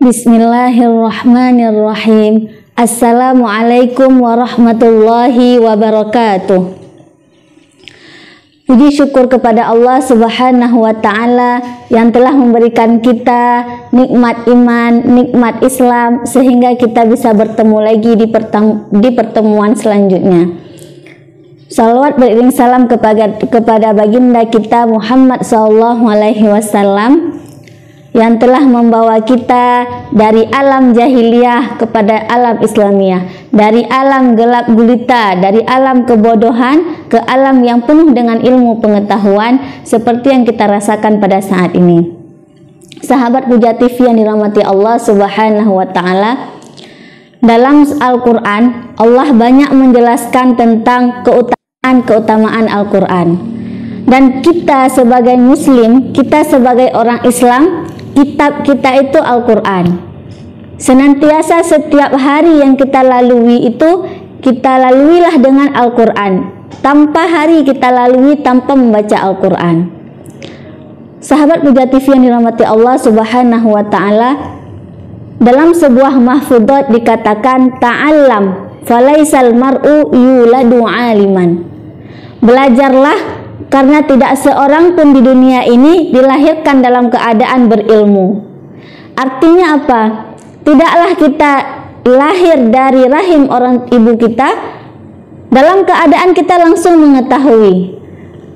Bismillahirrahmanirrahim. Assalamualaikum warahmatullahi wabarakatuh. Puji syukur kepada Allah Subhanahu wa Ta'ala yang telah memberikan kita nikmat iman, nikmat Islam, sehingga kita bisa bertemu lagi di pertemuan selanjutnya. Salawat beriring salam kepada baginda kita Muhammad SAW yang telah membawa kita dari alam jahiliyah kepada alam Islamiyah, dari alam gelap gulita, dari alam kebodohan ke alam yang penuh dengan ilmu pengetahuan seperti yang kita rasakan pada saat ini. Sahabat Puja TV yang dirahmati Allah Subhanahu wa Ta'ala, dalam Al-Quran Allah banyak menjelaskan tentang keutamaan Al-Quran. Dan kita sebagai muslim, kita sebagai orang Islam, kitab kita itu Al-Quran. Senantiasa setiap hari yang kita lalui itu, kita laluilah dengan Al-Quran. Tanpa hari kita lalui tanpa membaca Al-Quran. Sahabat Puja TV yang dirahmati Allah Subhanahu wa Ta'ala, dalam sebuah mahfudzat dikatakan ta'allam falaisal mar'u yuladu aliman. Belajarlah, karena tidak seorang pun di dunia ini dilahirkan dalam keadaan berilmu. Artinya apa? Tidaklah kita lahir dari rahim orang ibu kita dalam keadaan kita langsung mengetahui.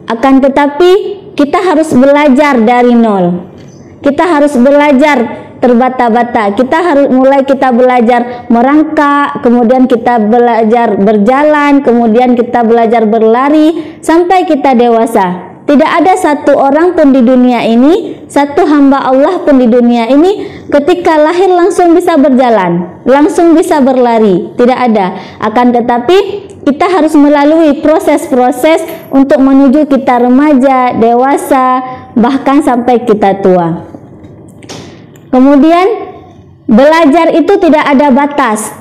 Akan tetapi kita harus belajar dari nol. Kita harus belajar terbata-bata. Kita belajar merangkak, kemudian kita belajar berjalan, kemudian kita belajar berlari sampai kita dewasa. Tidak ada satu orang pun di dunia ini, satu hamba Allah pun di dunia ini ketika lahir langsung bisa berjalan, langsung bisa berlari. Tidak ada. Akan tetapi kita harus melalui proses-proses untuk menuju kita remaja, dewasa, bahkan sampai kita tua. Kemudian belajar itu tidak ada batas.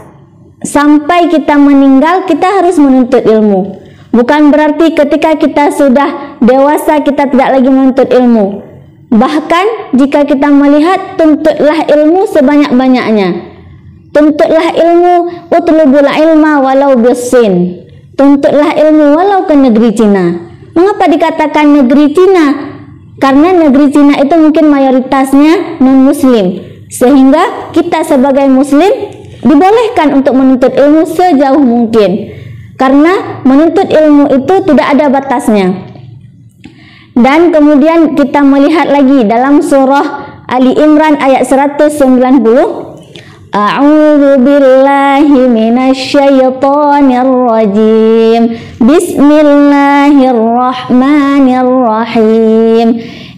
Sampai kita meninggal kita harus menuntut ilmu. Bukan berarti ketika kita sudah dewasa kita tidak lagi menuntut ilmu. Bahkan jika kita melihat, tuntutlah ilmu sebanyak-banyaknya. Tuntutlah ilmu, utlubul ilma walau bisin. Tuntutlah ilmu walau ke negeri Cina. Mengapa dikatakan negeri Cina? Karena negeri Cina itu mungkin mayoritasnya non-muslim, sehingga kita sebagai muslim dibolehkan untuk menuntut ilmu sejauh mungkin, karena menuntut ilmu itu tidak ada batasnya. Dan kemudian kita melihat lagi dalam surah Ali Imran ayat 190, A'udzu billahi minasyaitonir rajim. Bismillahirrahmanirrahim.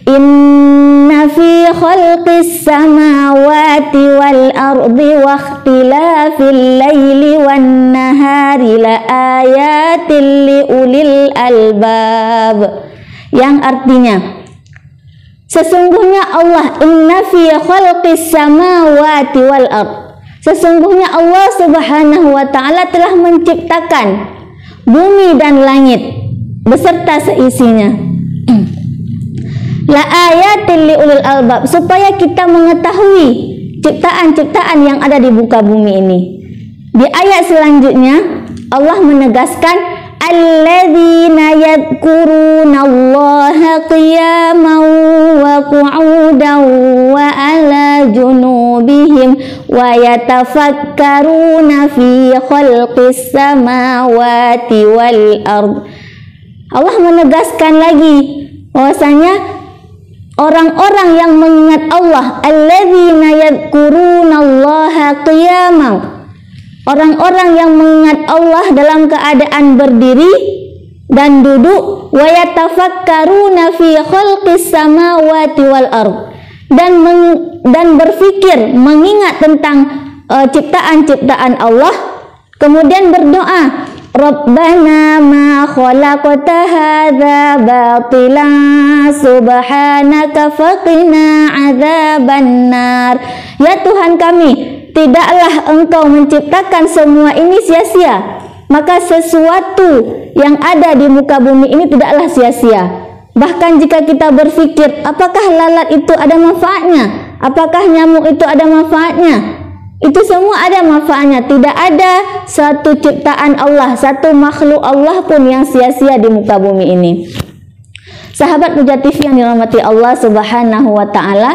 Inna fi khalqis samawati wal ardi wa ikhtilafil laili wan nahari la ayatin liulil albab. Yang artinya, sesungguhnya Allah, inna fi khalqis samawati wal ard. Sesungguhnya Allah Subhanahu wa Ta'ala telah menciptakan bumi dan langit beserta seisinya. La ayatil liulil albab, supaya kita mengetahui ciptaan-ciptaan yang ada di muka bumi ini. Di ayat selanjutnya Allah menegaskan alladzina yadhkurunallaha qiyaman wa qu'udan wa ala junubihim wa yatafakkaruna fi khalqis samawati wal ard. Allah menegaskan lagi bahwasanya orang-orang yang mengingat Allah, alladzina yadhkurunallaha qiyaman, orang-orang yang mengingat Allah dalam keadaan berdiri dan duduk, wa yatafakkaruna fi khalqis samawati wal ard, dan berfikir, mengingat tentang ciptaan-ciptaan Allah, kemudian berdoa, Rabbana ma khalaqta hadza batilan subhanaka faqina adzabannar. Ya Tuhan kami, tidaklah Engkau menciptakan semua ini sia-sia, maka sesuatu yang ada di muka bumi ini tidaklah sia-sia. Bahkan jika kita berpikir apakah lalat itu ada manfaatnya, Apakah nyamuk itu ada manfaatnya? Itu semua ada manfaatnya. Tidak ada satu ciptaan Allah, satu makhluk Allah pun yang sia-sia di muka bumi ini. Sahabat Puja TV yang dirahmati Allah Subhanahu wa Ta'ala,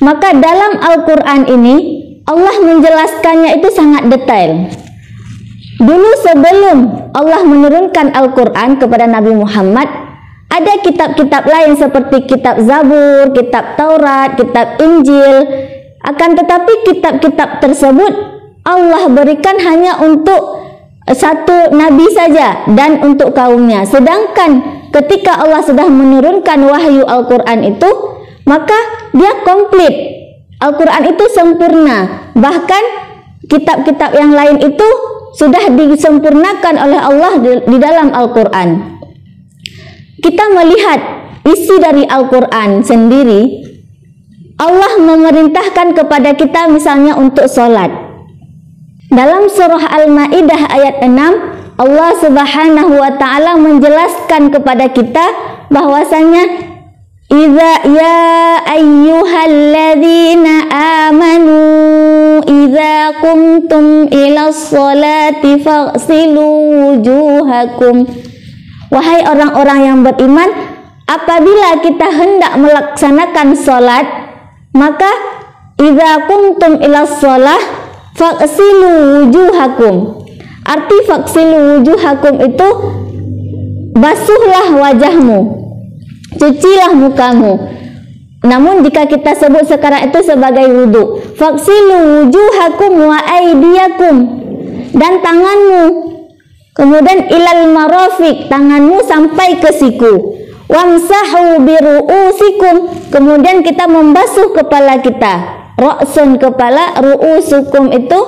maka dalam Al-Quran ini Allah menjelaskannya itu sangat detail. Dulu sebelum Allah menurunkan Al-Quran kepada Nabi Muhammad, ada kitab-kitab lain seperti kitab Zabur, kitab Taurat, kitab Injil. Akan tetapi kitab-kitab tersebut Allah berikan hanya untuk satu nabi saja dan untuk kaumnya. Sedangkan ketika Allah sudah menurunkan wahyu Al-Quran itu, maka dia komplit. Al-Quran itu sempurna. Bahkan kitab-kitab yang lain itu sudah disempurnakan oleh Allah di dalam Al-Quran. Kita melihat isi dari Al-Quran sendiri, Allah memerintahkan kepada kita misalnya untuk sholat. Dalam surah Al-Ma'idah ayat 6, Allah Subhanahu wa Ta'ala menjelaskan kepada kita bahwasanya Idza ya ayyuhalladzina amanu idza qumtum ila sholati faghsilu wujuhakum. Wahai orang-orang yang beriman, apabila kita hendak melaksanakan sholat, maka idza qumtum ila sholah faghsilu wujuhakum. Arti faghsilu wujuhakum itu basuhlah wajahmu, cucilah mukamu. Namun jika kita sebut sekarang itu sebagai wudu, faghsilu wujuhakum wa aydiyakum, dan tanganmu, kemudian ilal marafiq, tanganmu sampai ke siku, wamsahu biru'usikum, kemudian kita membasuh kepala kita. Ra'sun kepala, ru'usukum itu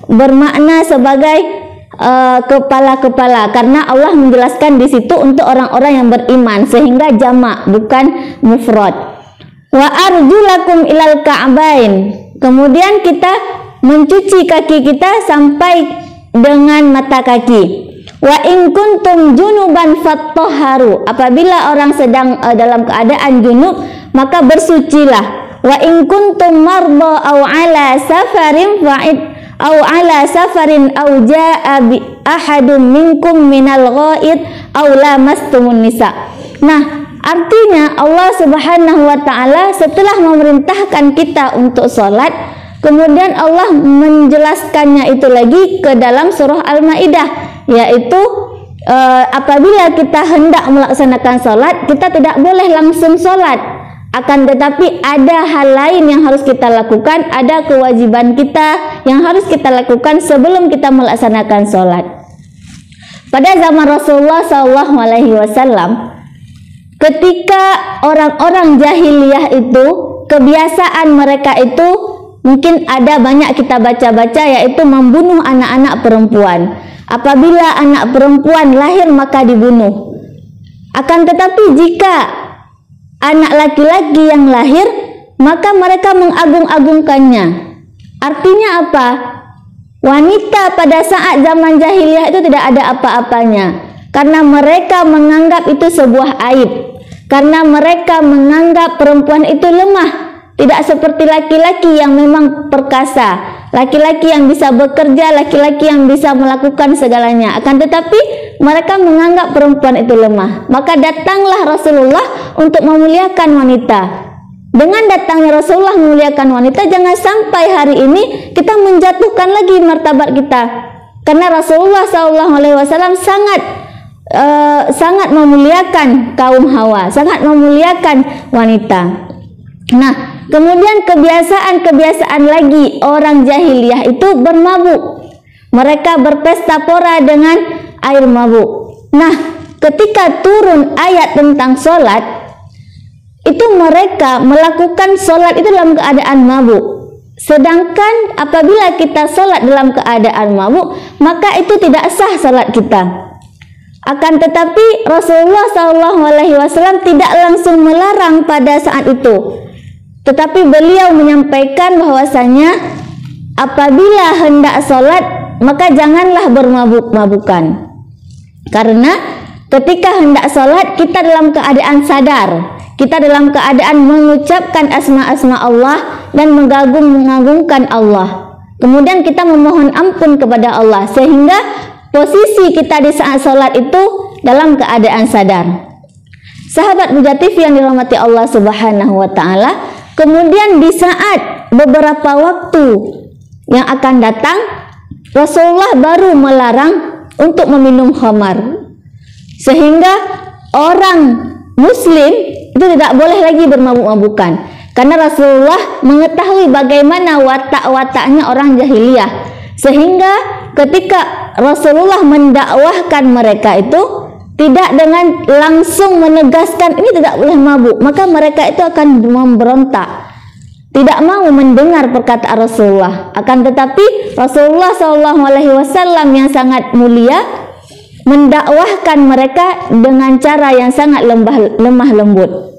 bermakna sebagai kepala-kepala, karena Allah menjelaskan di situ untuk orang-orang yang beriman sehingga jamak bukan mufrad. Wa arjulakum ilal ka'bain, kemudian kita mencuci kaki kita sampai dengan mata kaki. Wa in kuntum junuban fattahharu, apabila orang sedang dalam keadaan junub maka bersucilah. Wa in kuntum marda aw ala safarin aw ala safarin aw jaa bi ahadum minkum minal ghaid aw lamastumun nisa. Nah, artinya Allah Subhanahu wa Ta'ala setelah memerintahkan kita untuk sholat, kemudian Allah menjelaskannya itu lagi ke dalam surah Al-Maidah, yaitu apabila kita hendak melaksanakan sholat, kita tidak boleh langsung sholat. Akan tetapi ada hal lain yang harus kita lakukan, ada kewajiban kita yang harus kita lakukan sebelum kita melaksanakan sholat. Pada zaman Rasulullah SAW, ketika orang-orang jahiliyah itu, kebiasaan mereka itu mungkin ada banyak kita baca-baca, yaitu membunuh anak-anak perempuan. Apabila anak perempuan lahir maka dibunuh. Akan tetapi jika anak laki-laki yang lahir, maka mereka mengagung-agungkannya. Artinya apa? Wanita pada saat zaman jahiliyah itu tidak ada apa-apanya, karena mereka menganggap itu sebuah aib, karena mereka menganggap perempuan itu lemah, tidak seperti laki-laki yang memang perkasa, laki-laki yang bisa bekerja, laki-laki yang bisa melakukan segalanya. Akan tetapi mereka menganggap perempuan itu lemah. Maka datanglah Rasulullah untuk memuliakan wanita. Dengan datangnya Rasulullah memuliakan wanita, jangan sampai hari ini kita menjatuhkan lagi martabat kita. Karena Rasulullah SAW sangat memuliakan kaum Hawa, sangat memuliakan wanita. Nah, kemudian kebiasaan lagi orang jahiliyah itu bermabuk. Mereka berpesta pora dengan air mabuk. Nah, ketika turun ayat tentang sholat, itu mereka melakukan sholat itu dalam keadaan mabuk. Sedangkan apabila kita sholat dalam keadaan mabuk, maka itu tidak sah sholat kita. Akan tetapi Rasulullah SAW tidak langsung melarang pada saat itu. Tetapi beliau menyampaikan bahwasanya apabila hendak sholat, maka janganlah bermabuk-mabukan. Karena ketika hendak sholat, kita dalam keadaan sadar, kita dalam keadaan mengucapkan asma-asma Allah dan mengagungkan Allah. Kemudian kita memohon ampun kepada Allah, sehingga posisi kita di saat sholat itu dalam keadaan sadar. Sahabat Buja TV yang dirahmati Allah Subhanahu wa Ta'ala, kemudian di saat beberapa waktu yang akan datang, Rasulullah baru melarang untuk meminum khamar, sehingga orang Muslim itu tidak boleh lagi bermabuk-mabukan, karena Rasulullah mengetahui bagaimana watak-wataknya orang jahiliyah, sehingga ketika Rasulullah mendakwahkan mereka itu tidak dengan langsung menegaskan ini tidak boleh mabuk, maka mereka itu akan memberontak, tidak mau mendengar perkataan Rasulullah. Akan tetapi Rasulullah SAW yang sangat mulia mendakwahkan mereka dengan cara yang sangat lemah lembut,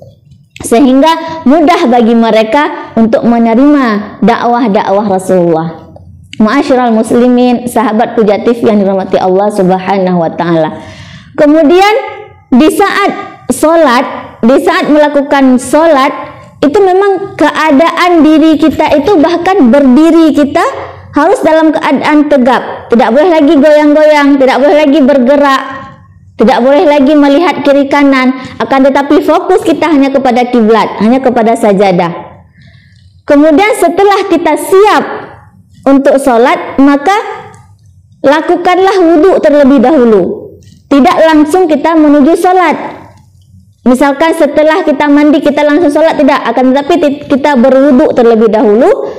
sehingga mudah bagi mereka untuk menerima dakwah-dakwah Rasulullah. Ma'asyiral muslimin, sahabat Buja TV yang dirahmati Allah Subhanahu wa Ta'ala. Kemudian di saat sholat, di saat melakukan sholat, itu memang keadaan diri kita itu, bahkan berdiri kita harus dalam keadaan tegap, tidak boleh lagi goyang-goyang, tidak boleh lagi bergerak, tidak boleh lagi melihat kiri kanan, akan tetapi fokus kita hanya kepada kiblat, hanya kepada sajadah. Kemudian setelah kita siap untuk sholat, maka lakukanlah wudhu terlebih dahulu, tidak langsung kita menuju sholat. Misalkan setelah kita mandi kita langsung sholat, tidak, akan tetapi kita berwudhu terlebih dahulu,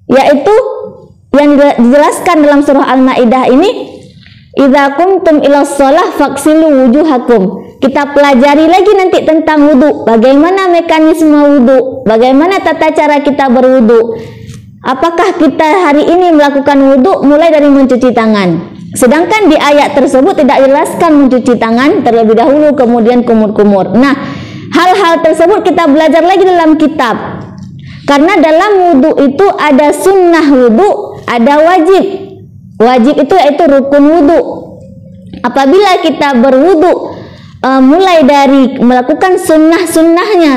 yaitu yang dijelaskan dalam surah Al-Maidah ini, idza qumtum ila shalah faghsilu wujuhakum. Kita pelajari lagi nanti tentang wudhu, bagaimana mekanisme wudhu, bagaimana tata cara kita berwudhu. Apakah kita hari ini melakukan wudhu mulai dari mencuci tangan, sedangkan di ayat tersebut tidak jelaskan mencuci tangan terlebih dahulu kemudian kumur-kumur. Nah, hal-hal tersebut kita belajar lagi dalam kitab, karena dalam wudhu itu ada sunnah wudhu, ada wajib. Wajib itu yaitu rukun wudhu. Apabila kita berwudhu mulai dari melakukan sunnah-sunnahnya,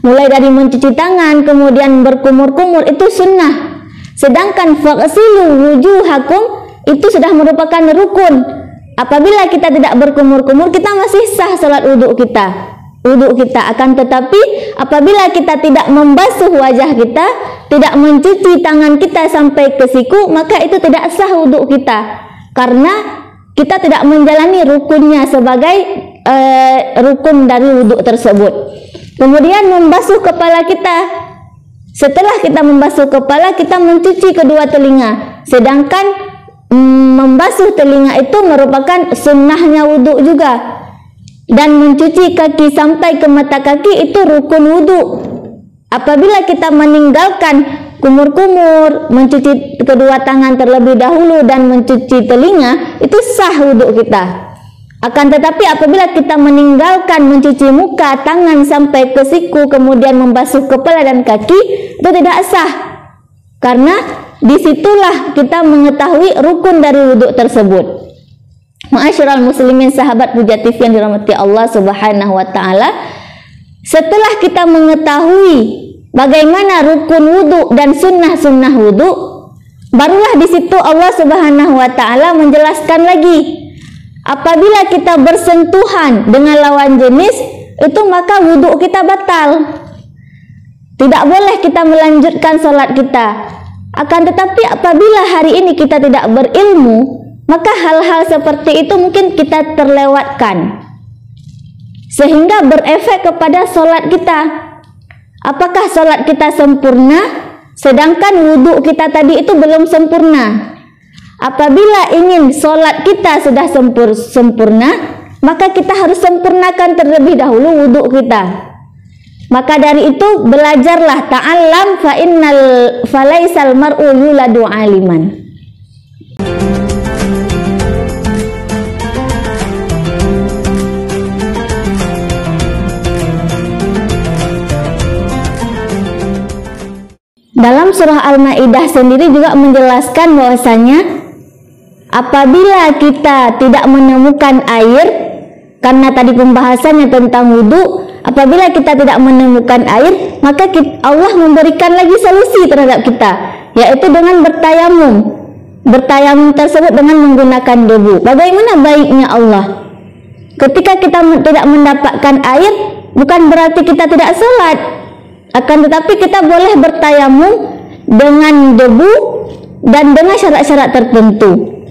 mulai dari mencuci tangan kemudian berkumur-kumur, itu sunnah. Sedangkan faghsilu wujuhakum itu sudah merupakan rukun. Apabila kita tidak berkumur-kumur, kita masih sah salat wudhu kita. Akan tetapi apabila kita tidak membasuh wajah kita, tidak mencuci tangan kita sampai ke siku, maka itu tidak sah wudhu kita, karena kita tidak menjalani rukunnya sebagai rukun dari wudhu tersebut. Kemudian membasuh kepala kita. Setelah kita membasuh kepala, kita mencuci kedua telinga, sedangkan membasuh telinga itu merupakan sunnahnya wudhu juga. Dan mencuci kaki sampai ke mata kaki itu rukun wudhu. Apabila kita meninggalkan kumur-kumur, mencuci kedua tangan terlebih dahulu dan mencuci telinga, itu sah wudhu kita. Akan tetapi apabila kita meninggalkan mencuci muka, tangan sampai ke siku, kemudian membasuh kepala dan kaki, itu tidak sah, karena disitulah kita mengetahui rukun dari wudhu tersebut. Ma'asyiral muslimin, sahabat Buja TV yang dirahmati Allah Subhanahu wa Ta'ala, setelah kita mengetahui bagaimana rukun wudhu dan sunnah-sunnah wudhu, barulah di situ Allah Subhanahu wa Ta'ala menjelaskan lagi, apabila kita bersentuhan dengan lawan jenis itu maka wudhu kita batal, tidak boleh kita melanjutkan sholat kita. Akan tetapi apabila hari ini kita tidak berilmu, maka hal-hal seperti itu mungkin kita terlewatkan, sehingga berefek kepada sholat kita. Apakah sholat kita sempurna, sedangkan wudhu kita tadi itu belum sempurna? Apabila ingin sholat kita sudah sempurna, maka kita harus sempurnakan terlebih dahulu wudhu kita. Maka dari itu belajarlah, ta'allam falaisal mar'u yuladu aliman. Dalam surah Al-Maidah sendiri juga menjelaskan bahwasanya apabila kita tidak menemukan air, karena tadi pembahasannya tentang wudhu, apabila kita tidak menemukan air, maka Allah memberikan lagi solusi terhadap kita, yaitu dengan bertayamum. Bertayamum tersebut dengan menggunakan debu. Bagaimana baiknya Allah? Ketika kita tidak mendapatkan air, bukan berarti kita tidak sholat, akan tetapi kita boleh bertayamum dengan debu dan dengan syarat-syarat tertentu.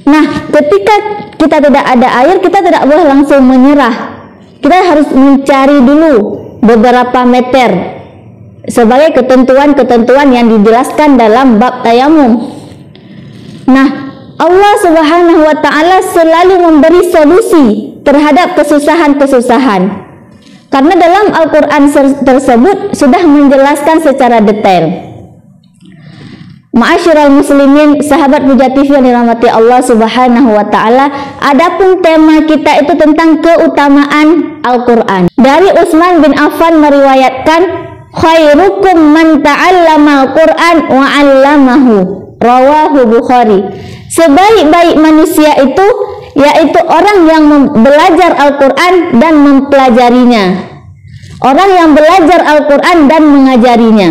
Nah, ketika kita tidak ada air, kita tidak boleh langsung menyerah. Kita harus mencari dulu beberapa meter sebagai ketentuan-ketentuan yang dijelaskan dalam bab tayamum. Nah, Allah Subhanahu wa Ta'ala selalu memberi solusi terhadap kesusahan-kesusahan, karena dalam Al-Quran tersebut sudah menjelaskan secara detail. Ma'asyiral muslimin, sahabat Hujah TV yang dirahmati Allah Subhanahu wa Ta'ala, adapun tema kita itu tentang keutamaan Al-Quran. Dari Utsman bin Affan meriwayatkan, khairukum man ta'allama Al-Quran wa 'allamahu, rawahu Bukhari. Sebaik-baik manusia itu yaitu orang yang belajar Al-Quran dan mempelajarinya, orang yang belajar Al-Quran dan mengajarinya.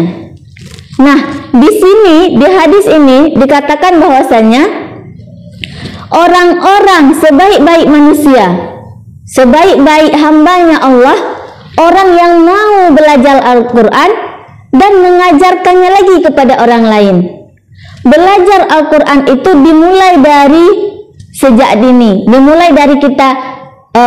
Nah, di sini, di hadis ini dikatakan bahwasanya orang-orang sebaik-baik manusia, sebaik-baik hambanya Allah, orang yang mau belajar Al-Quran dan mengajarkannya lagi kepada orang lain. Belajar Al-Quran itu dimulai dari sejak dini, dimulai dari kita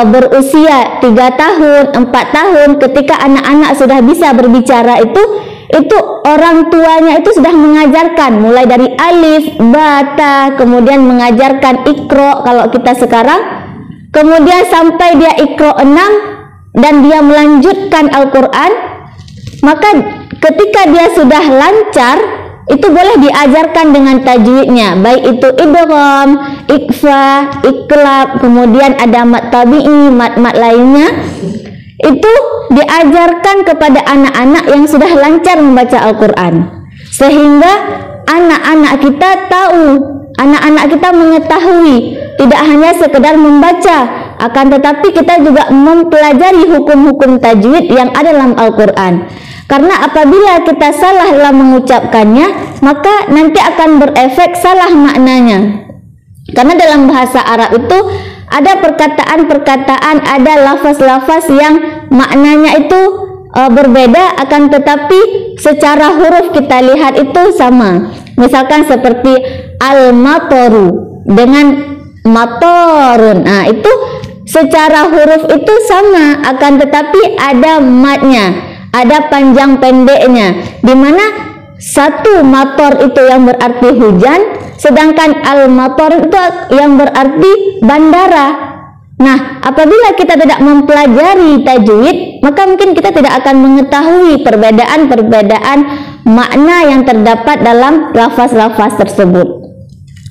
berusia 3 tahun, 4 tahun, ketika anak-anak sudah bisa berbicara itu orang tuanya itu sudah mengajarkan mulai dari alif, bata, kemudian mengajarkan ikro kalau kita sekarang, kemudian sampai dia ikro 6 dan dia melanjutkan Al-Quran. Maka ketika dia sudah lancar, itu boleh diajarkan dengan tajwidnya, baik itu idgham, ikhfa, iqlab, kemudian ada mat tabi'i, mat lainnya. Itu diajarkan kepada anak-anak yang sudah lancar membaca Al-Quran, sehingga anak-anak kita tahu, anak-anak kita mengetahui, tidak hanya sekedar membaca, akan tetapi kita juga mempelajari hukum-hukum tajwid yang ada dalam Al-Quran. Karena apabila kita salah dalam mengucapkannya, maka nanti akan berefek salah maknanya. Karena dalam bahasa Arab itu ada perkataan-perkataan, ada lafaz-lafaz yang maknanya itu berbeda, akan tetapi secara huruf kita lihat itu sama. Misalkan seperti al-matoru dengan matorun. Nah, itu secara huruf itu sama, akan tetapi ada matnya, ada panjang pendeknya, dimana satu mator itu yang berarti hujan, sedangkan al-mator itu yang berarti bandara. Nah, apabila kita tidak mempelajari tajwid, maka mungkin kita tidak akan mengetahui perbedaan-perbedaan makna yang terdapat dalam lafaz-lafaz tersebut.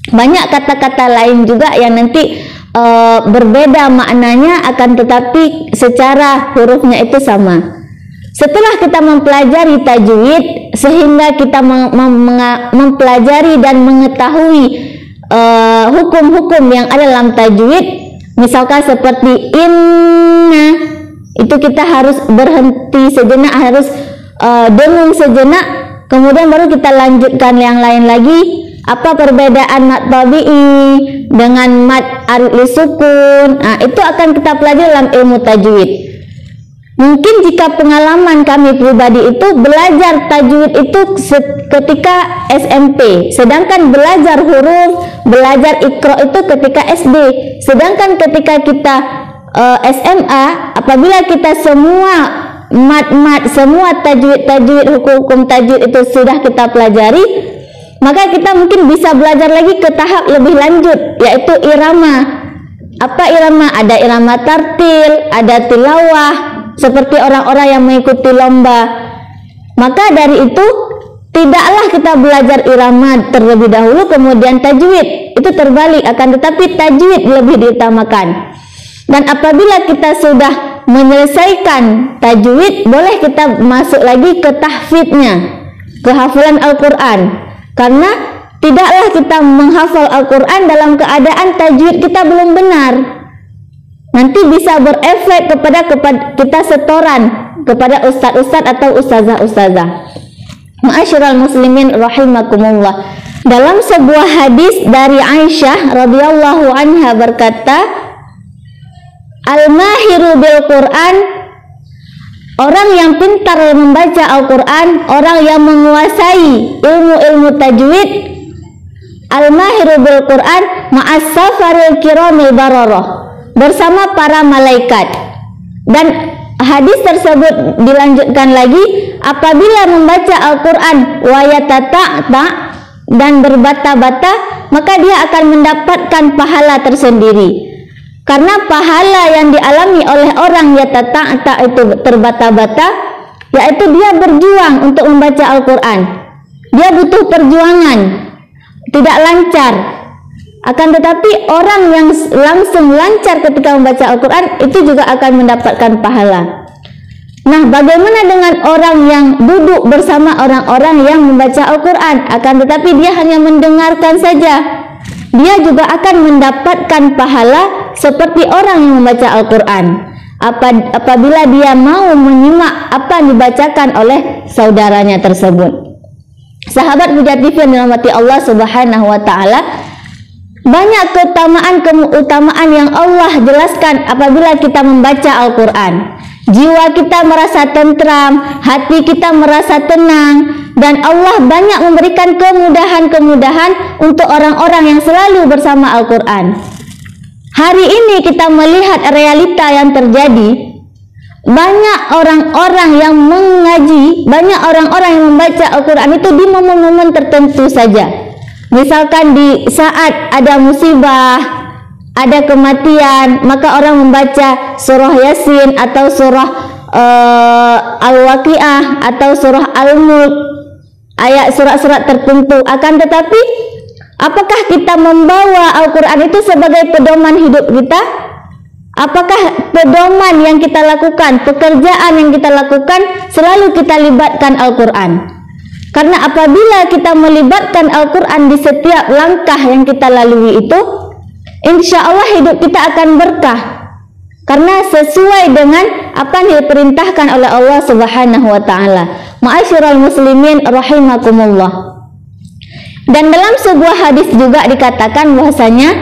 Banyak kata-kata lain juga yang nanti berbeda maknanya, akan tetapi secara hurufnya itu sama. Setelah kita mempelajari tajwid, sehingga kita mempelajari dan mengetahui hukum-hukum yang ada dalam tajwid, misalkan seperti inna, itu kita harus berhenti sejenak, harus dengung sejenak, kemudian baru kita lanjutkan yang lain lagi. Apa perbedaan mat tabi'i dengan mat arid li sukun? Nah, itu akan kita pelajari dalam ilmu tajwid. Mungkin jika pengalaman kami pribadi itu belajar tajwid itu ketika SMP, sedangkan belajar huruf, belajar ikro itu ketika SD. Sedangkan ketika kita SMA, apabila kita semua mat-mat, semua tajwid, hukum-hukum tajwid itu sudah kita pelajari, maka kita mungkin bisa belajar lagi ke tahap lebih lanjut, yaitu irama. Apa irama? Ada irama tartil, ada tilawah, seperti orang-orang yang mengikuti lomba. Maka dari itu, tidaklah kita belajar irama terlebih dahulu kemudian tajwid. Itu terbalik, akan tetapi tajwid lebih diutamakan. Dan apabila kita sudah menyelesaikan tajwid, boleh kita masuk lagi ke tahfidnya, kehafalan Al-Quran. Karena tidaklah kita menghafal Al-Quran dalam keadaan tajwid kita belum benar. nanti bisa berefek kepada kita setoran kepada ustadz-ustadz atau ustazah-ustazah. Ma'asyiral muslimin rahimakumullah. Dalam sebuah hadis dari Aisyah radhiyallahu anha berkata, al-mahiru bil Quran, orang yang pintar membaca Al-Quran, orang yang menguasai ilmu-ilmu tajwid, al-mahiru bil Quran ma'as safaril kiramil bararah, bersama para malaikat. Dan hadis tersebut dilanjutkan lagi, apabila membaca Al-Quran wa yatata'ta, dan berbata-bata, maka dia akan mendapatkan pahala tersendiri. Karena pahala yang dialami oleh orang yatata'ta itu terbata-bata, yaitu dia berjuang untuk membaca Al-Quran. Dia butuh perjuangan, tidak lancar. Akan tetapi orang yang langsung lancar ketika membaca Al-Quran itu juga akan mendapatkan pahala. Nah, bagaimana dengan orang yang duduk bersama orang-orang yang membaca Al-Quran, akan tetapi dia hanya mendengarkan saja? Dia juga akan mendapatkan pahala seperti orang yang membaca Al-Quran apabila dia mau menyimak apa yang dibacakan oleh saudaranya tersebut. Sahabat Hujat TV yang dirahmati Allah Subhanahu wa Ta'ala, banyak keutamaan yang Allah jelaskan apabila kita membaca Al-Quran. Jiwa kita merasa tentram, hati kita merasa tenang, dan Allah banyak memberikan kemudahan-kemudahan untuk orang-orang yang selalu bersama Al-Quran. Hari ini kita melihat realita yang terjadi. Banyak orang-orang yang mengaji, banyak orang-orang yang membaca Al-Quran itu di momen-momen tertentu saja. Misalkan di saat ada musibah, ada kematian, maka orang membaca surah Yasin atau surah Al-Waqiah atau surah Al-Mulk, ayat surat-surat tertentu. Akan tetapi, apakah kita membawa Al-Quran itu sebagai pedoman hidup kita? Apakah pedoman yang kita lakukan, pekerjaan yang kita lakukan, selalu kita libatkan Al-Quran? Karena apabila kita melibatkan Al-Quran di setiap langkah yang kita lalui itu, insya Allah hidup kita akan berkah. Karena sesuai dengan apa yang diperintahkan oleh Allah Subhanahu wa Ta'ala. Ma'asyiral muslimin rahimakumullah. Dan dalam sebuah hadis juga dikatakan bahwasanya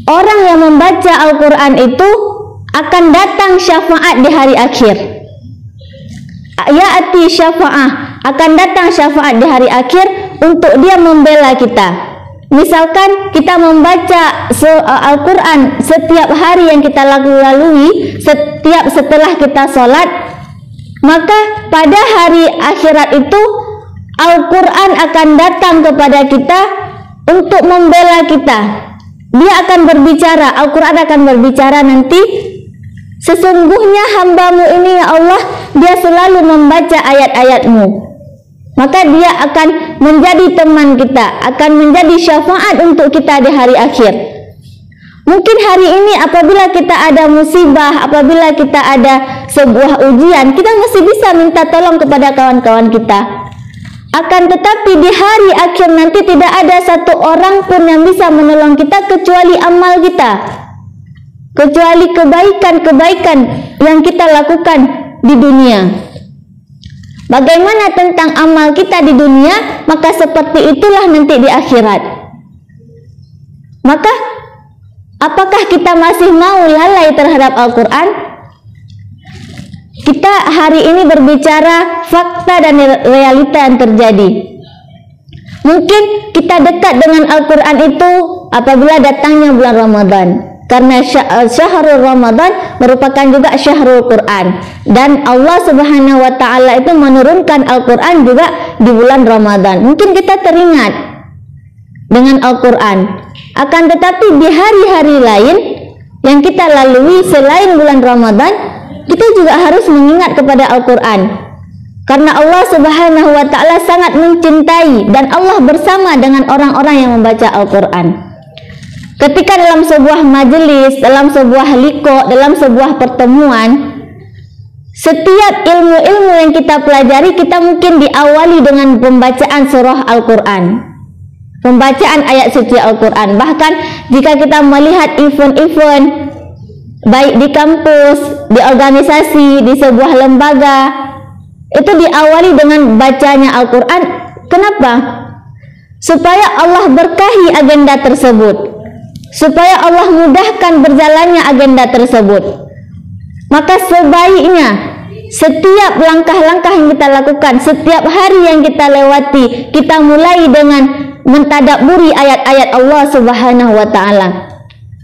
orang yang membaca Al-Quran itu akan datang syafaat di hari akhir. Ya'ati syafa'ah, akan datang syafaat di hari akhir untuk dia membela kita. Misalkan kita membaca Al-Quran setiap hari yang kita lalui, setiap setelah kita sholat, maka pada hari akhirat itu Al-Quran akan datang kepada kita untuk membela kita. Dia akan berbicara, Al-Quran akan berbicara nanti, sesungguhnya hambamu ini ya Allah, dia selalu membaca ayat-ayatmu. Maka dia akan menjadi teman kita, akan menjadi syafaat untuk kita di hari akhir. Mungkin hari ini apabila kita ada musibah, apabila kita ada sebuah ujian, kita masih bisa minta tolong kepada kawan-kawan kita. Akan tetapi di hari akhir nanti tidak ada satu orang pun yang bisa menolong kita kecuali amal kita, kecuali kebaikan-kebaikan yang kita lakukan di dunia. Bagaimana tentang amal kita di dunia? Maka seperti itulah nanti di akhirat. Maka apakah kita masih mau lalai terhadap Al-Quran? Kita hari ini berbicara fakta dan realita yang terjadi. Mungkin kita dekat dengan Al-Quran itu apabila datangnya bulan Ramadan. Karena syahrul Ramadan merupakan juga syahrul Quran, dan Allah Subhanahu wa Ta'ala itu menurunkan Al-Quran juga di bulan Ramadan. Mungkin kita teringat dengan Al-Quran, akan tetapi di hari-hari lain yang kita lalui selain bulan Ramadan, kita juga harus mengingat kepada Al-Quran. Karena Allah Subhanahu wa Ta'ala sangat mencintai, dan Allah bersama dengan orang-orang yang membaca Al-Quran. Ketika dalam sebuah majelis, dalam sebuah liqa, dalam sebuah pertemuan, setiap ilmu-ilmu yang kita pelajari, kita mungkin diawali dengan pembacaan surah Al-Quran, pembacaan ayat suci Al-Quran. Bahkan jika kita melihat event-event baik di kampus, di organisasi, di sebuah lembaga, itu diawali dengan bacanya Al-Quran. Kenapa? Supaya Allah berkahi agenda tersebut, supaya Allah mudahkan berjalannya agenda tersebut. Maka sebaiknya setiap langkah-langkah yang kita lakukan, setiap hari yang kita lewati, kita mulai dengan mentadabburi ayat-ayat Allah Subhanahu wa Ta'ala.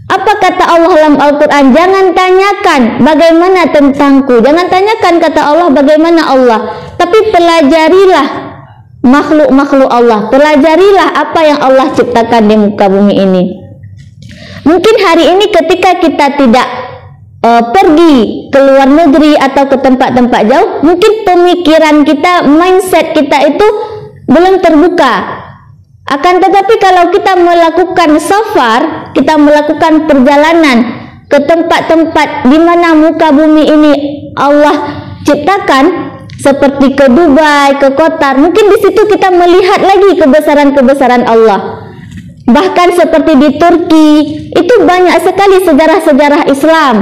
Apa kata Allah dalam Al-Quran? Jangan tanyakan bagaimana tentangku, jangan tanyakan kata Allah bagaimana Allah, tapi pelajarilah makhluk-makhluk Allah, pelajarilah apa yang Allah ciptakan di muka bumi ini. Mungkin hari ini ketika kita tidak pergi ke luar negeri atau ke tempat-tempat jauh, mungkin pemikiran kita, mindset kita itu belum terbuka. Akan tetapi kalau kita melakukan safar, kita melakukan perjalanan ke tempat-tempat di mana muka bumi ini Allah ciptakan, seperti ke Dubai, ke Qatar, mungkin di situ kita melihat lagi kebesaran-kebesaran Allah. Bahkan seperti di Turki, itu banyak sekali sejarah-sejarah Islam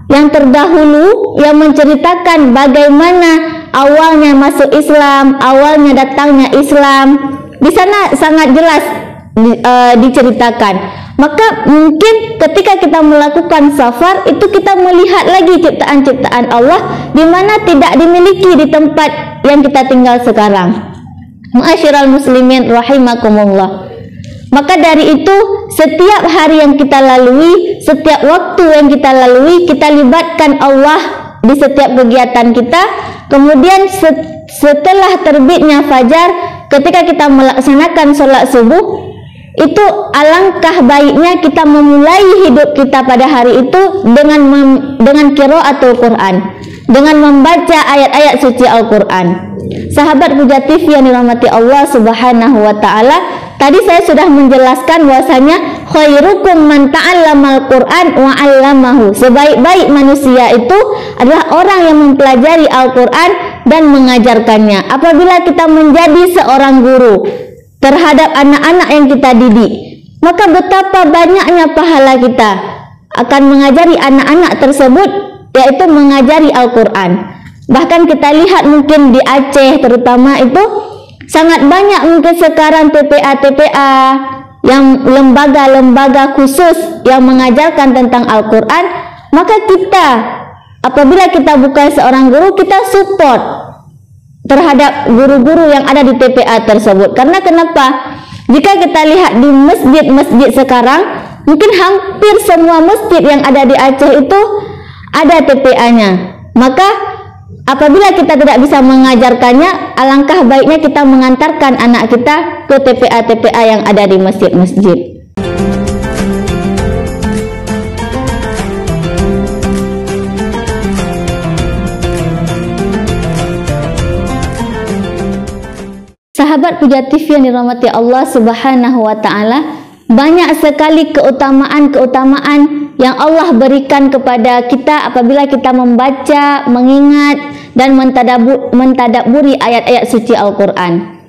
yang terdahulu yang menceritakan bagaimana awalnya masuk Islam, awalnya datangnya Islam. Di sana sangat jelas diceritakan. Maka mungkin ketika kita melakukan safar, itu kita melihat lagi ciptaan-ciptaan Allah di mana tidak dimiliki di tempat yang kita tinggal sekarang. Ma'asyiral muslimin rahimakumullah. Maka dari itu, setiap hari yang kita lalui, setiap waktu yang kita lalui, kita libatkan Allah di setiap kegiatan kita. Kemudian setelah terbitnya fajar, ketika kita melaksanakan sholat subuh, itu alangkah baiknya kita memulai hidup kita pada hari itu dengan qiraatul Quran, dengan membaca ayat-ayat suci Al-Quran. Sahabat Puja TV yang dirahmati Allah Subhanahu wa Ta'ala, tadi saya sudah menjelaskan bahwasanya khairukum man ta'allamal Quran wa 'allamahu. Sebaik-baik manusia itu adalah orang yang mempelajari Al-Quran dan mengajarkannya. Apabila kita menjadi seorang guru terhadap anak-anak yang kita didik, maka betapa banyaknya pahala kita akan mengajari anak-anak tersebut, yaitu mengajari Al-Quran. Bahkan kita lihat mungkin di Aceh terutama itu sangat banyak mungkin sekarang TPA-TPA yang lembaga-lembaga khusus yang mengajarkan tentang Al-Quran. Maka kita, apabila kita bukan seorang guru, kita support terhadap guru-guru yang ada di TPA tersebut. Karena kenapa? Jika kita lihat di masjid-masjid sekarang, mungkin hampir semua masjid yang ada di Aceh itu ada TPA-nya. Maka apabila kita tidak bisa mengajarkannya, alangkah baiknya kita mengantarkan anak kita ke TPA-TPA yang ada di masjid-masjid. Sahabat Puja TV yang dirahmati Allah Subhanahu wa Ta'ala, banyak sekali keutamaan-keutamaan yang Allah berikan kepada kita apabila kita membaca, mengingat, dan mentadabburi ayat-ayat suci Al-Quran.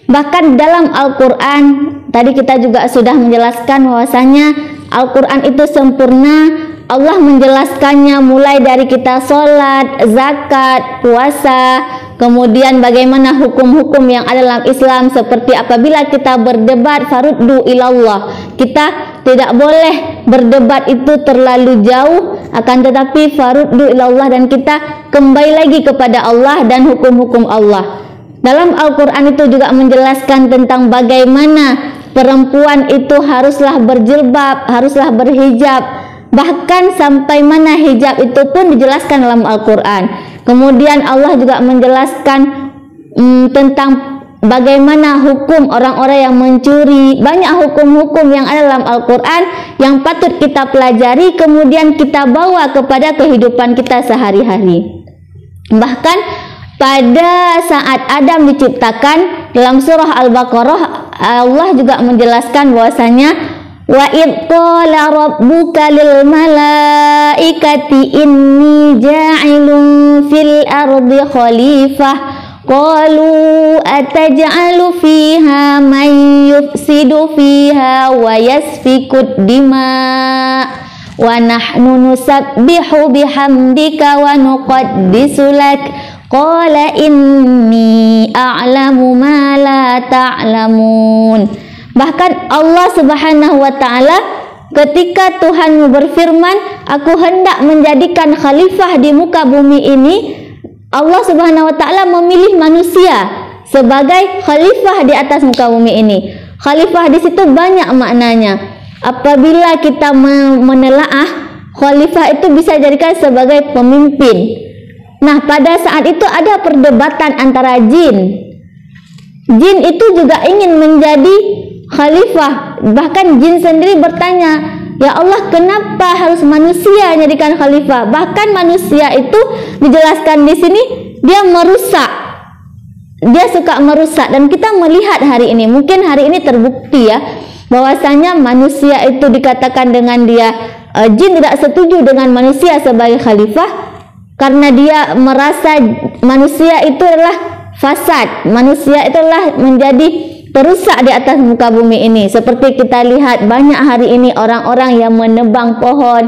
Bahkan dalam Al-Quran, tadi kita juga sudah menjelaskan bahwasanya Al-Quran itu sempurna. Allah menjelaskannya mulai dari kita sholat, zakat, puasa, kemudian bagaimana hukum-hukum yang ada dalam Islam, seperti apabila kita berdebat, faruddu ilallah, kita tidak boleh berdebat itu terlalu jauh, akan tetapi faruddu ilallah, dan kita kembali lagi kepada Allah dan hukum-hukum Allah. Dalam Al-Quran itu juga menjelaskan tentang bagaimana perempuan itu haruslah berjilbab, haruslah berhijab. Bahkan sampai mana hijab itu pun dijelaskan dalam Al-Quran. Kemudian Allah juga menjelaskan tentang bagaimana hukum orang-orang yang mencuri. Banyak hukum-hukum yang ada dalam Al-Quran yang patut kita pelajari, kemudian kita bawa kepada kehidupan kita sehari-hari. Bahkan pada saat Adam diciptakan, dalam surah Al-Baqarah Allah juga menjelaskan bahwasanya wa id qala rabbuka lil malaikati inni ja'ilun fil ardi khalifah qalu ataj'alu fiha man yufsidu fiha wa yasfikud dima wa nahnu nusabbihu bihamdika wa nuqaddisu lak qala inni a'lamu ma la ta'lamun. Bahkan Allah Subhanahu wa taala ketika Tuhanmu berfirman, aku hendak menjadikan khalifah di muka bumi ini, Allah Subhanahu wa taala memilih manusia sebagai khalifah di atas muka bumi ini. Khalifah di situ banyak maknanya. Apabila kita menelaah, khalifah itu bisa dijadikan sebagai pemimpin. Nah, pada saat itu ada perdebatan antara jin. Jin itu juga ingin menjadi khalifah. Bahkan jin sendiri bertanya, ya Allah, kenapa harus manusia jadikan khalifah? Bahkan manusia itu dijelaskan di sini dia merusak. Dia suka merusak, dan kita melihat hari ini, mungkin hari ini terbukti ya, bahwasanya manusia itu dikatakan dengan dia jin tidak setuju dengan manusia sebagai khalifah karena dia merasa manusia itu adalah fasad. Manusia itulah menjadi terusak di atas muka bumi ini. Seperti kita lihat banyak hari ini orang-orang yang menebang pohon.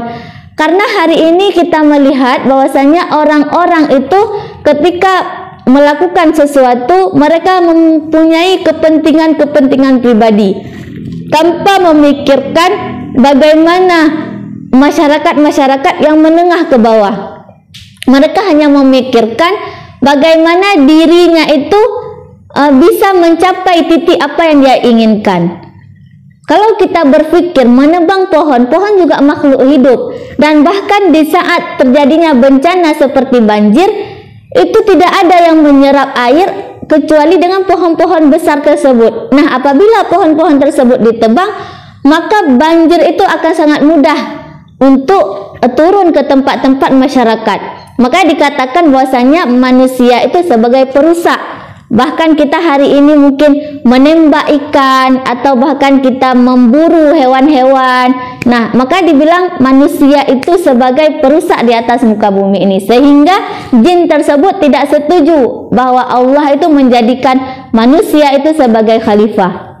Karena hari ini kita melihat bahwasanya orang-orang itu ketika melakukan sesuatu, mereka mempunyai kepentingan-kepentingan pribadi tanpa memikirkan bagaimana masyarakat-masyarakat yang menengah ke bawah. Mereka hanya memikirkan bagaimana dirinya itu bisa mencapai titik apa yang dia inginkan. Kalau kita berpikir menebang pohon, pohon juga makhluk hidup, dan bahkan di saat terjadinya bencana seperti banjir, itu tidak ada yang menyerap air kecuali dengan pohon-pohon besar tersebut. Nah, apabila pohon-pohon tersebut ditebang, maka banjir itu akan sangat mudah untuk turun ke tempat-tempat masyarakat. Maka dikatakan bahwasanya manusia itu sebagai perusak. Bahkan kita hari ini mungkin menembak ikan atau bahkan kita memburu hewan-hewan. Nah, maka dibilang manusia itu sebagai perusak di atas muka bumi ini. Sehingga jin tersebut tidak setuju bahwa Allah itu menjadikan manusia itu sebagai khalifah.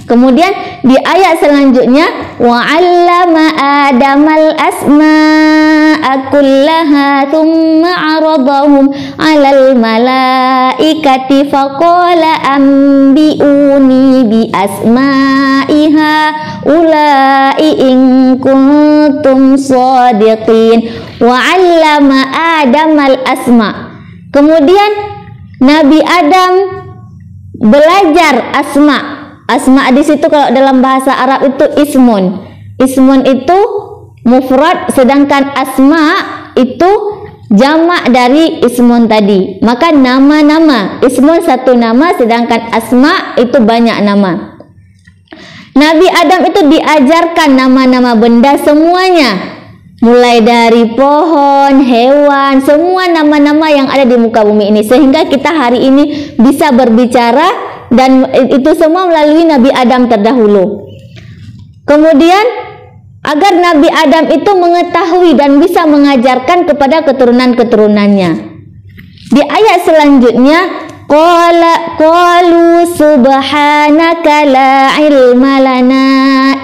Kemudian di ayat selanjutnya, wa 'allama Adamal asma'a kullaha thumma 'aradahum 'alal malaikati faqala anbi'uni bi asma'iha ulai in kuntum shadiqin. Wa 'allama Adamal asma'. Kemudian Nabi Adam belajar asma'. Asma di situ kalau dalam bahasa Arab itu ismun. Ismun itu mufrad, sedangkan asma itu jamak dari ismun tadi. Maka nama-nama, ismun satu nama, sedangkan asma itu banyak nama. Nabi Adam itu diajarkan nama-nama benda semuanya, mulai dari pohon, hewan, semua nama-nama yang ada di muka bumi ini, sehingga kita hari ini bisa berbicara. Dan itu semua melalui Nabi Adam terdahulu. Kemudian agar Nabi Adam itu mengetahui dan bisa mengajarkan kepada keturunan-keturunannya. Di ayat selanjutnya, qalu subhanaka la ilma lana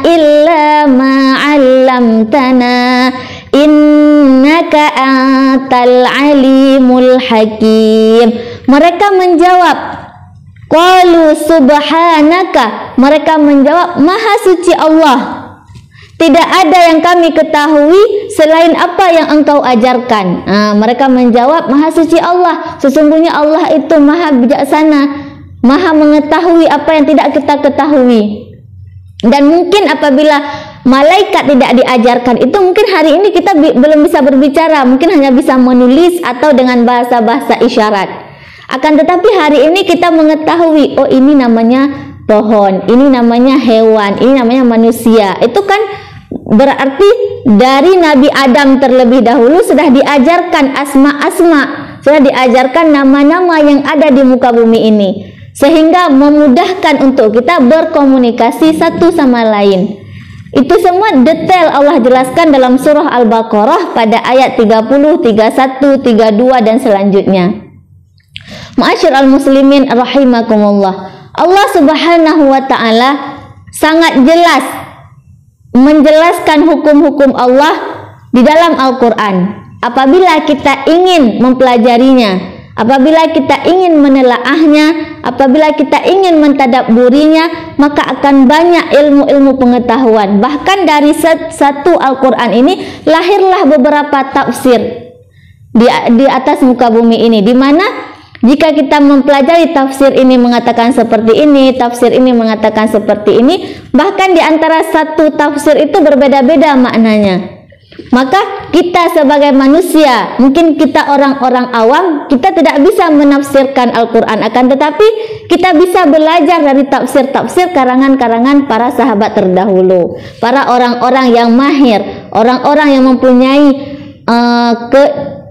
illa ma 'allamtana innaka antal alimul hakim. Mereka menjawab, qalu subhanaka, mereka menjawab, maha suci Allah, tidak ada yang kami ketahui selain apa yang engkau ajarkan. Mereka menjawab, maha suci Allah, sesungguhnya Allah itu maha bijaksana, maha mengetahui apa yang tidak kita ketahui. Dan mungkin apabila malaikat tidak diajarkan itu, mungkin hari ini kita belum bisa berbicara, mungkin hanya bisa menulis atau dengan bahasa-bahasa isyarat. Akan tetapi hari ini kita mengetahui, oh ini namanya pohon, ini namanya hewan, ini namanya manusia. Itu kan berarti dari Nabi Adam terlebih dahulu sudah diajarkan asma-asma, sudah diajarkan nama-nama yang ada di muka bumi ini, sehingga memudahkan untuk kita berkomunikasi satu sama lain. Itu semua detail Allah jelaskan dalam surah Al-Baqarah pada ayat 30, 31, 32 dan selanjutnya. Ma'asyiral muslimin rahimakumullah. Allah Subhanahu wa taala sangat jelas menjelaskan hukum-hukum Allah di dalam Al-Quran. Apabila kita ingin mempelajarinya, apabila kita ingin menelaahnya, apabila kita ingin mentadabburinya, maka akan banyak ilmu-ilmu pengetahuan. Bahkan dari satu Al-Quran ini lahirlah beberapa tafsir di atas muka bumi ini, di mana jika kita mempelajari tafsir ini mengatakan seperti ini, tafsir ini mengatakan seperti ini, bahkan di antara satu tafsir itu berbeda-beda maknanya. Maka kita sebagai manusia, mungkin kita orang-orang awam, kita tidak bisa menafsirkan Al-Quran, akan tetapi kita bisa belajar dari tafsir-tafsir karangan-karangan para sahabat terdahulu, para orang-orang yang mahir, orang-orang yang mempunyai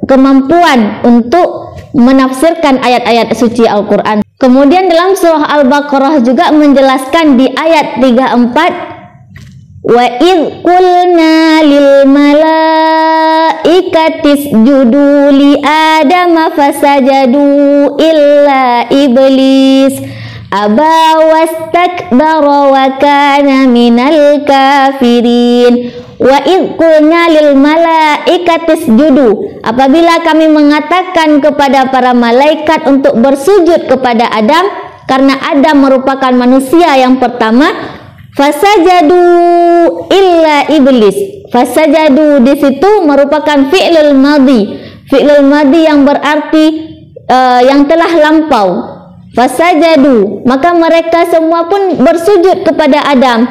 kemampuan untuk menafsirkan ayat-ayat suci Al-Quran. Kemudian dalam surah Al-Baqarah juga menjelaskan di ayat 34, wa idh qulna lil malaikati isjudu li adama fasajadu illa iblis aba wastakbara wa kana minal kafirin. Wa idh qulna lil malaikati isjudu, apabila kami mengatakan kepada para malaikat untuk bersujud kepada Adam, karena Adam merupakan manusia yang pertama, fasajadu illa iblis. Fasajadu di situ merupakan fi'lul madhi, fi'lul madhi yang berarti yang telah lampau. Fasajadu, maka mereka semua pun bersujud kepada Adam,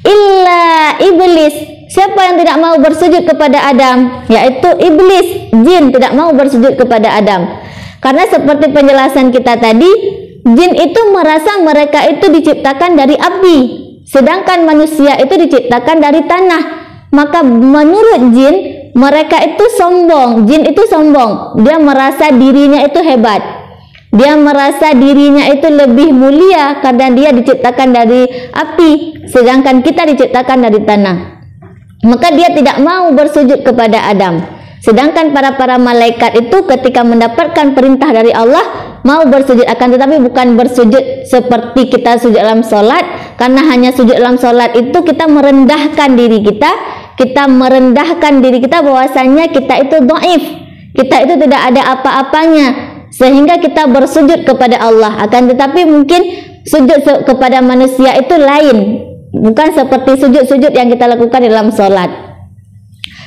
illa iblis. Siapa yang tidak mau bersujud kepada Adam? Yaitu iblis, jin tidak mau bersujud kepada Adam. Karena seperti penjelasan kita tadi, jin itu merasa mereka itu diciptakan dari api, sedangkan manusia itu diciptakan dari tanah. Maka menurut jin, mereka itu sombong. Jin itu sombong. Dia merasa dirinya itu hebat. Dia merasa dirinya itu lebih mulia karena dia diciptakan dari api, sedangkan kita diciptakan dari tanah. Maka dia tidak mau bersujud kepada Adam. Sedangkan para malaikat itu ketika mendapatkan perintah dari Allah mau bersujud, akan tetapi bukan bersujud seperti kita sujud dalam sholat. Karena hanya sujud dalam sholat itu kita merendahkan diri kita merendahkan diri kita bahwasanya kita itu dhaif, kita itu tidak ada apa-apanya, sehingga kita bersujud kepada Allah. Akan tetapi mungkin sujud kepada manusia itu lain, bukan seperti sujud-sujud yang kita lakukan dalam sholat.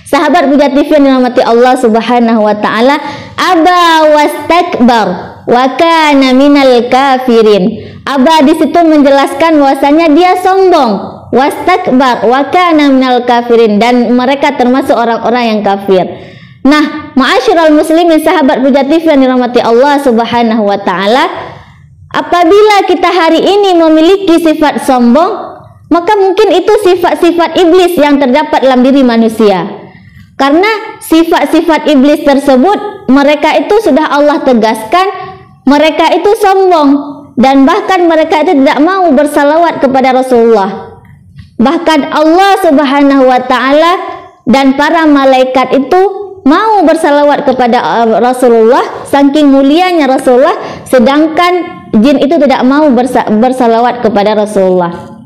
Sahabat Puja TV yang dirahmati Allah Subhanahu wa taala, aba wastakbar wa kana minal kafirin. Aba di situ menjelaskan bahwasanya dia sombong, wastakbar wa kana minal kafirin, dan mereka termasuk orang-orang yang kafir. Nah, ma'asyiral muslimin sahabat Puja TV yang dirahmati Allah Subhanahu wa taala, apabila kita hari ini memiliki sifat sombong, maka mungkin itu sifat-sifat iblis yang terdapat dalam diri manusia. Karena sifat-sifat iblis tersebut, mereka itu sudah Allah tegaskan, mereka itu sombong, dan bahkan mereka itu tidak mau bersalawat kepada Rasulullah. Bahkan Allah Subhanahu wa taala dan para malaikat itu mau bersalawat kepada Rasulullah, saking mulianya Rasulullah, sedangkan jin itu tidak mau bersalawat kepada Rasulullah.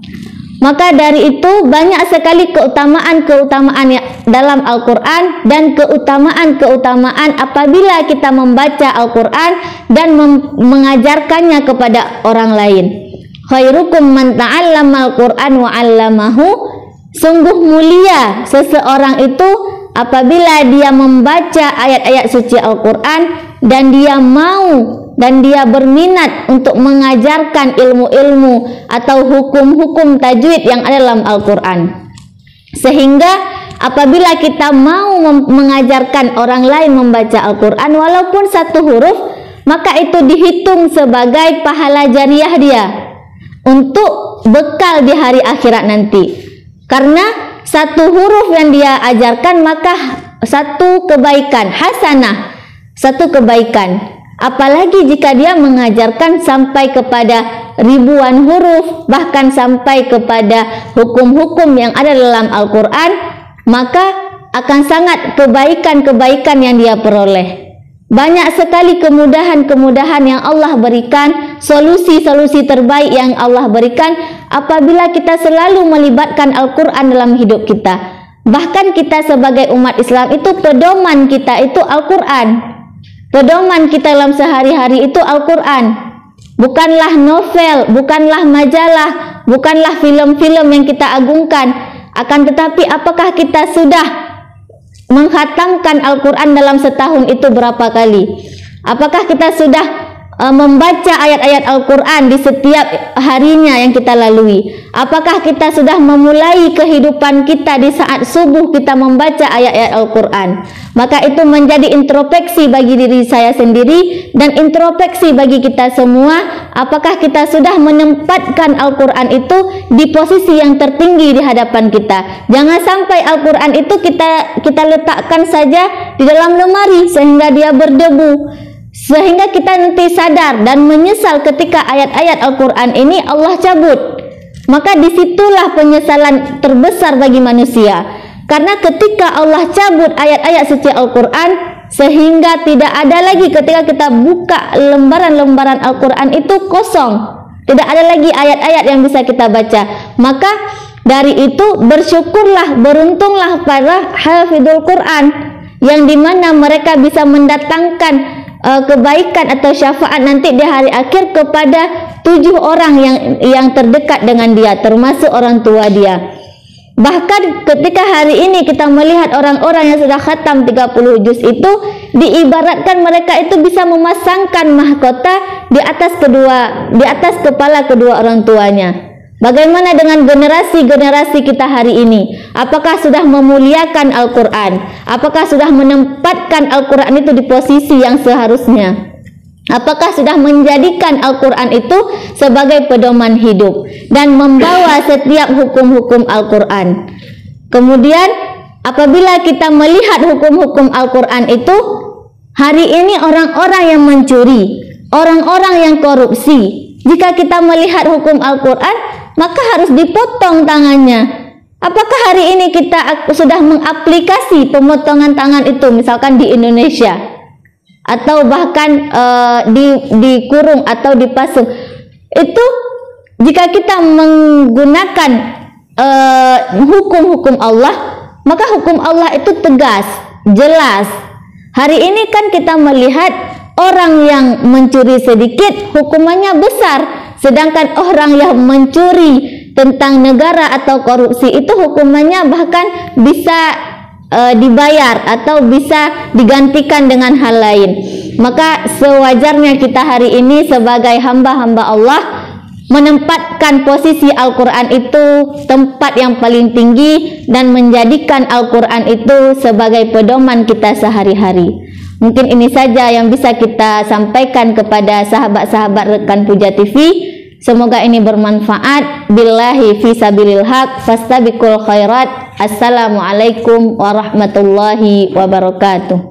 Maka dari itu banyak sekali keutamaan-keutamaan dalam Al-Quran dan keutamaan-keutamaan apabila kita membaca Al-Quran dan mengajarkannya kepada orang lain. Khairukum man ta'allamal Qur'an wa 'allamahu. Sungguh mulia seseorang itu apabila dia membaca ayat-ayat suci Al-Quran dan dia mau dan dia berminat untuk mengajarkan ilmu-ilmu atau hukum-hukum tajwid yang ada dalam Al-Quran. Sehingga apabila kita mau mengajarkan orang lain membaca Al-Quran walaupun satu huruf, maka itu dihitung sebagai pahala jariah dia untuk bekal di hari akhirat nanti. Karena satu huruf yang dia ajarkan maka satu kebaikan, hasanah, satu kebaikan. Apalagi jika dia mengajarkan sampai kepada ribuan huruf, bahkan sampai kepada hukum-hukum yang ada dalam Al-Quran, maka akan sangat kebaikan-kebaikan yang dia peroleh. Banyak sekali kemudahan-kemudahan yang Allah berikan, solusi-solusi terbaik yang Allah berikan apabila kita selalu melibatkan Al-Quran dalam hidup kita. Bahkan kita sebagai umat Islam itu pedoman kita itu Al-Quran. Pedoman kita dalam sehari-hari itu Al-Quran. Bukanlah novel, bukanlah majalah, bukanlah film-film yang kita agungkan. Akan tetapi apakah kita sudah menghatamkan Al-Quran dalam setahun itu berapa kali? Apakah kita sudah membaca ayat-ayat Al-Quran di setiap harinya yang kita lalui? Apakah kita sudah memulai kehidupan kita di saat subuh kita membaca ayat-ayat Al-Quran? Maka itu menjadi introspeksi bagi diri saya sendiri dan introspeksi bagi kita semua. Apakah kita sudah menempatkan Al-Quran itu di posisi yang tertinggi di hadapan kita? Jangan sampai Al-Quran itu kita letakkan saja di dalam lemari sehingga dia berdebu, sehingga kita nanti sadar dan menyesal ketika ayat-ayat Al-Quran ini Allah cabut. Maka disitulah penyesalan terbesar bagi manusia. Karena ketika Allah cabut ayat-ayat suci Al-Quran, sehingga tidak ada lagi ketika kita buka lembaran-lembaran Al-Quran itu kosong. Tidak ada lagi ayat-ayat yang bisa kita baca. Maka dari itu bersyukurlah, beruntunglah para hafidhul Quran, yang dimana mereka bisa mendatangkan kebaikan atau syafaat nanti di hari akhir kepada 7 orang yang terdekat dengan dia, termasuk orang tua dia. Bahkan ketika hari ini kita melihat orang-orang yang sudah khatam 30 juz itu, diibaratkan mereka itu bisa memasangkan mahkota di atas kepala kedua orang tuanya. Bagaimana dengan generasi-generasi kita hari ini? Apakah sudah memuliakan Al-Quran? Apakah sudah menempatkan Al-Quran itu di posisi yang seharusnya? Apakah sudah menjadikan Al-Quran itu sebagai pedoman hidup dan membawa setiap hukum-hukum Al-Quran? Kemudian apabila kita melihat hukum-hukum Al-Quran itu, hari ini orang-orang yang mencuri, orang-orang yang korupsi, jika kita melihat hukum Al-Quran, maka harus dipotong tangannya. Apakah hari ini kita sudah mengaplikasi pemotongan tangan itu misalkan di Indonesia? Atau bahkan dikurung atau dipasung? Itu jika kita menggunakan hukum-hukum Allah, maka hukum Allah itu tegas, jelas. Hari ini kan kita melihat orang yang mencuri sedikit hukumannya besar, sedangkan orang yang mencuri tentang negara atau korupsi itu hukumannya bahkan bisa dibayar atau bisa digantikan dengan hal lain. Maka sewajarnya kita hari ini sebagai hamba-hamba Allah menempatkan posisi Al-Quran itu tempat yang paling tinggi dan menjadikan Al-Quran itu sebagai pedoman kita sehari-hari. Mungkin ini saja yang bisa kita sampaikan kepada sahabat-sahabat rekan Puja TV. Semoga ini bermanfaat. Billahi fi sabilil haq fastabiqul khairat. Assalamualaikum warahmatullahi wabarakatuh.